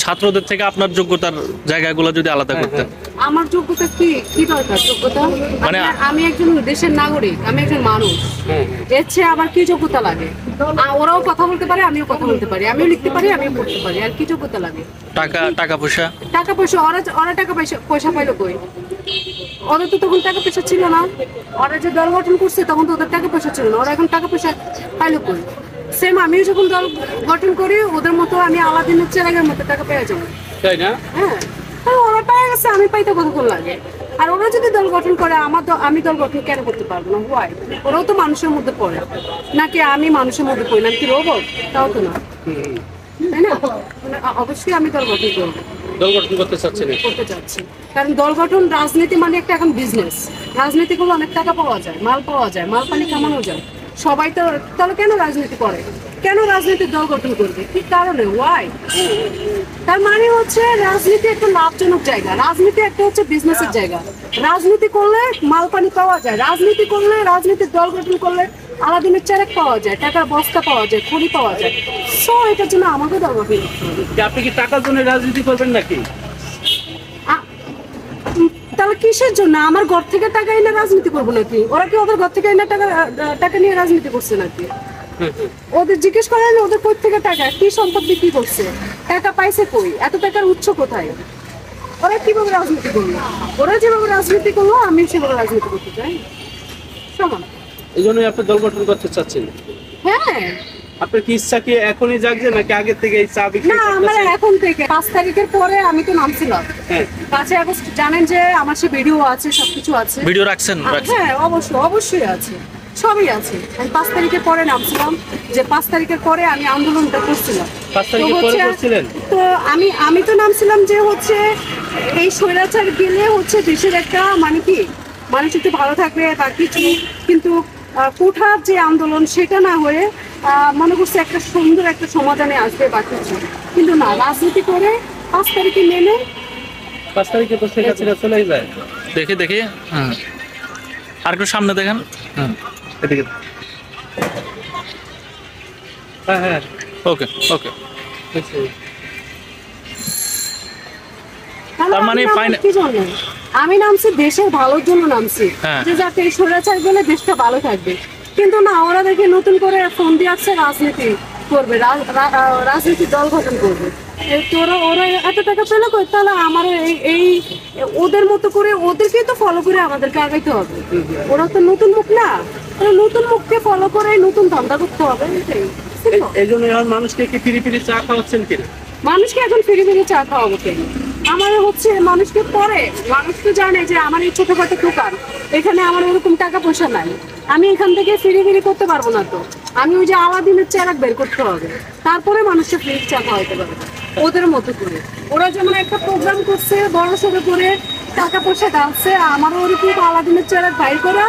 ছাত্রদের থেকে আপনার যোগ্যতার জায়গাগুলো যদি আলাদা করতেন। আমার যোগ্যতা কি কি দরকার যোগ্যতা? মানে আমি একজন দেশের নাগরিক, আমি একজন মানুষ, এর চেয়ে আবার কি যোগ্যতা লাগে? ওরাও কথা বলতে পারে, আমিও কথা বলতে পারি, আমিও লিখতে পারি, আমিও পড়তে পারি, আর কি যোগ্যতা লাগে? টাকা পয়সা। টাকা পয়সা ওরা টাকা পয়সা পাইলো কই? ওদের তো তখন টাকা পয়সা ছিল না। ওরা যে দল গঠন করছে তখন তো ওদের টাকা পয়সা ছিল না, ওরা এখন টাকা পয়সা পাইলো কই? সেম আমিও যখন দল গঠন করি ওদের মতো আমি আলাদিনের চেরাগের মতো টাকা পেয়ে যাবো, তাই না? হ্যাঁ। ওরা পেয়ে গেছে, আমি পাইতে কতক্ষণ লাগে? আর ওরা যদি দল গঠন করে আমি দল গঠন কেন করতে পারবো না? হোয়াই? ওরাও তো মানুষের মধ্যে পড়ে, নাকি আমি মানুষের মধ্যে পড়ি না? কি রোবট? তাও তো না, তাই না? অবশ্যই আমি দল গঠন করবো, দল গঠন করতে চাচ্ছেন? করতে চাচ্ছি। কারণ দল গঠন, রাজনীতি মানে একটা এখন বিজনেস। রাজনীতি করলে অনেক টাকা পাওয়া যায়, মাল পাওয়া যায়, মাল পানি কামানো যায়। সবাই তো তাহলে কেন রাজনীতি করে? কেন রাজনীতির দল গঠন করবে? কি কারণে? ওয়াই? তার মানে হচ্ছে রাজনীতি একটা লাভজনক জায়গা, রাজনীতি একটা হচ্ছে বিজনেসের জায়গা। রাজনীতি করলে মাল পানি পাওয়া যায়, রাজনীতি করলে, রাজনীতির দল গঠন করলে আলাদিনের চেরাক পাওয়া যায়, টাকার বস্তা পাওয়া যায়, খড়ি পাওয়া যায়। সো এটার জন্য আমাকে দল গঠন করতে হবে। আপনি কি টাকার জন্য রাজনীতি করবেন নাকি? তাহলে কিসের জন্য? আমার ঘর থেকে টাকা এনে রাজনীতি করবো নাকি? ওরা কি ওদের ঘর থেকে এনে টাকা নিয়ে রাজনীতি করছে নাকি? ওদের জিজ্ঞেস করেন ওদের কই থেকে টাকা, কি সম্পদ বিক্রি করছে, টাকা পাইছে কই, এত টাকার উৎস কোথায়? ওরা কিভাবে রাজনীতি করলো? ওরা যেভাবে রাজনীতি করলো আমি সেভাবে রাজনীতি করতে চাই, সমান। এই জন্যই আপনি দল গঠন করতে চাচ্ছেন? হ্যাঁ। আপনার কি ইচ্ছা কি এখনই জাগছে নাকি আগে থেকে এই চা বিক্রি না, আমরা এখন থেকে 5 তারিখের পরে আমি তো নামছিলাম। 5 আগস্ট জানেন যে আমার সে ভিডিও আছে, সবকিছু আছে। ভিডিও রাখছেন? হ্যাঁ, অবশ্যই আছে, সবই আছে। আমি 5 তারিখের পরে নামছিলাম, যে 5 তারিখের পরে আমি আন্দোলনটা করছিলাম। 5 তারিখের পরে করছিলেন? তো আমি তো নামছিলাম যে হচ্ছে এই স্বৈরাচার গেলে হচ্ছে দেশের একটা মানে কি, মানুষ একটু ভালো থাকবে বা কিছু, কিন্তু কোঠার যে আন্দোলন সেটা না হয়ে মনে করছে একটা সুন্দর একটা সমাধানে আসবে বা কিছু, কিন্তু না, রাজনীতি করে 5 তারিখে নেমে 5 তারিখে তো শেখ হাসিনা চলে যায়। দেখি হ্যাঁ, আর একটু সামনে দেখেন। এদিকে। হ্যাঁ, ওকে। তার মানে কি জন্য আমি নামছি? দেশের ভালোর জন্য নামছি, যে যাতে এই স্বৈরাচার গেলে দেশটা ভালো থাকবে। কিন্তু না, ওরা দেখে নতুন করে ফোন দিয়ে আসছে রাজনীতি করবে, রাজনীতি দল গঠন করবে। ওরা এত টাকা পেলে কই? তাহলে আমার এই ওদের মতো করে ওদেরকেই তো ফলো করে আমাদেরকে আগাইতে হবে। ওরা তো নতুন মুখ না, নতুন মুখকে ফলো করে নতুন ধান্দা করতে হবে। এই জন্য এখন মানুষকে কি ফিরি চা খাওয়াচ্ছেন কিনা? মানুষকে এখন ফিরে চা খাওয়াবো কেন? আমার হচ্ছে মানুষকে পরে, মানুষ তো জানে যে আমার এই ছোটখাটো দোকান, এখানে আমার ওরকম টাকা পয়সা নাই, আমি এখান থেকে ফিরি করতে পারবো না। তো আমি ওই যে আলাদিনের চেরাক বের করতে হবে, তারপরে মানুষকে ফ্রি চা খাওয়াইতে পারবে ওদের মতো করে। ওরা যেমন একটা প্রোগ্রাম করছে বড় সড়ো করে, টাকা পয়সা ডালছে, আমারও ওরকম আলাদিনের চেরাক বাইর করা